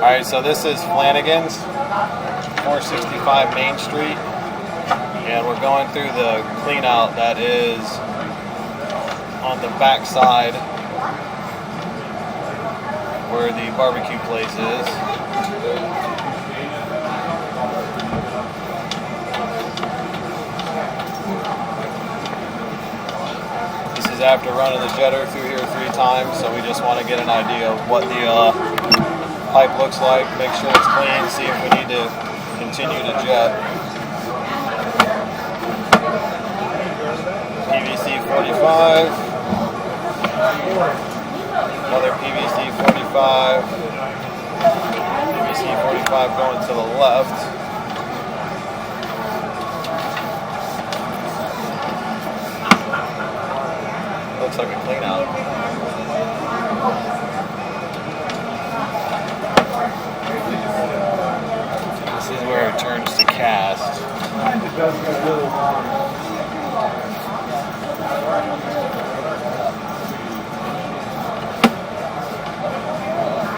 Alright, so this is Flanagan's, 465 Main Street, and we're going through the clean out that is on the back side where the barbecue place is. This is after running the jetter through here 3 times, so we just want to get an idea of what the pipe looks like, make sure it's clean, see if we need to continue to jet. PVC 45, another PVC 45, PVC 45 going to the left. Looks like a clean out. This is where it turns to cast.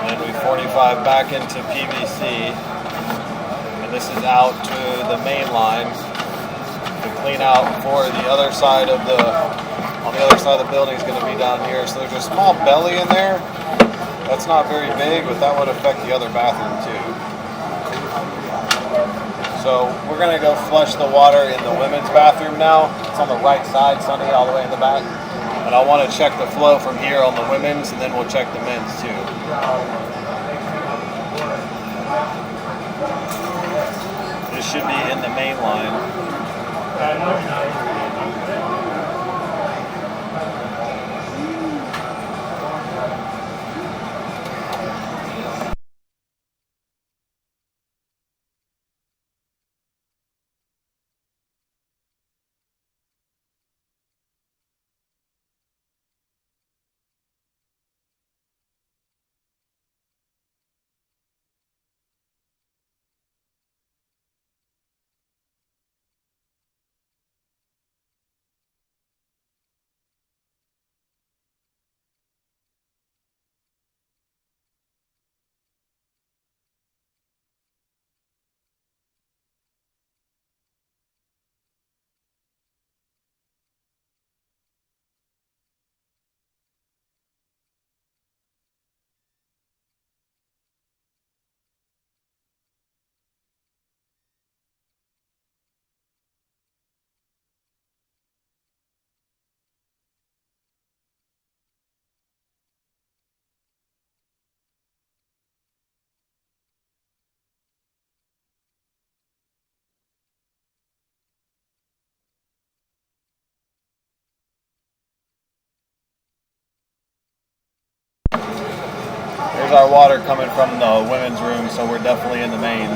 Then we 45 back into PVC, and this is out to the main line to clean out for the other side of the, on the other side of the building is going to be down here. So there's a small belly in there. That's not very big, but that would affect the other bathroom too. So we're going to go flush the water in the women's bathroom now. It's on the right side, Sunny, all the way in the back. And I want to check the flow from here on the women's, and then we'll check the men's too. This should be in the main line. There's our water coming from the women's room, so we're definitely in the main.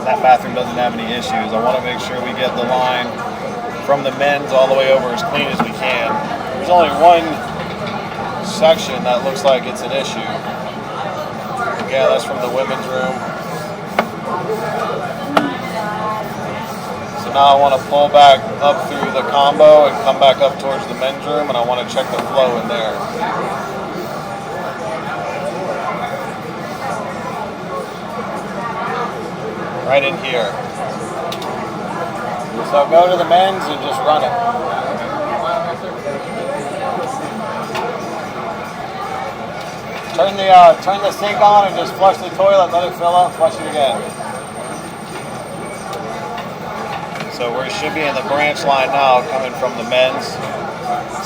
That bathroom doesn't have any issues. I want to make sure we get the line from the men's all the way over as clean as we can. There's only one section that looks like it's an issue. Yeah, that's from the women's room. So now I want to pull back up through the combo and come back up towards the men's room, and I want to check the flow in there. Right in here. So go to the men's and just run it. Turn the sink on and just flush the toilet, let it fill up, flush it again. So we should be in the branch line now, coming from the men's.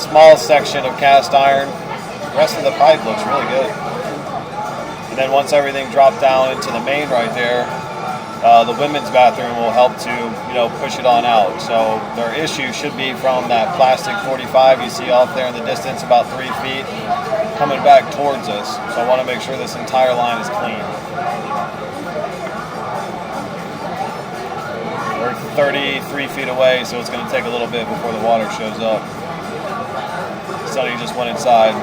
Small section of cast iron. The rest of the pipe looks really good. And then once everything dropped down into the main right there, the women's bathroom will help to, push it on out. So their issue should be from that plastic 45 you see off there in the distance, about 3 feet, coming back towards us. So I want to make sure this entire line is clean. We're 33 feet away, so it's going to take a little bit before the water shows up. Sonny just went inside.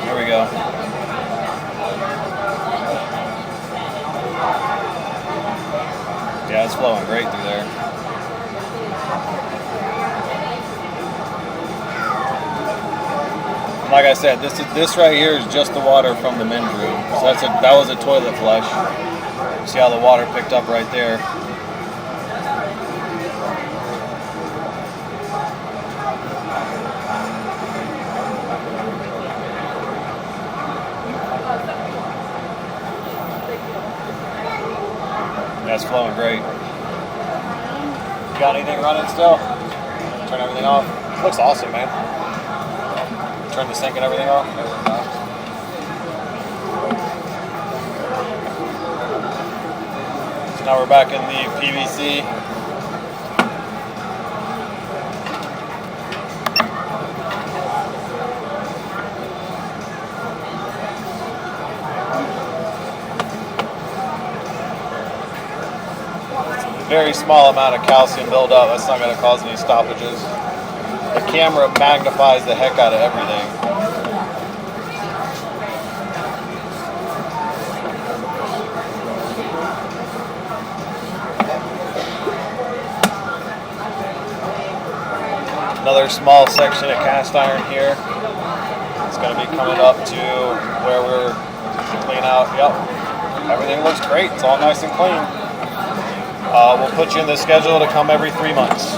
Here we go. Yeah, it's flowing great through there. like I said, this right here is just the water from the men's room. So that was a toilet flush. See how the water picked up right there. That's flowing great. You got anything running still? Turn everything off. Looks awesome, man. Turn the sink and everything off. So now we're back in the PVC. Very small amount of calcium buildup. That's not going to cause any stoppages. The camera magnifies the heck out of everything. Another small section of cast iron here. It's going to be coming up to where we're clean out. Yep, everything looks great. It's all nice and clean. We'll put you in the schedule to come every 3 months.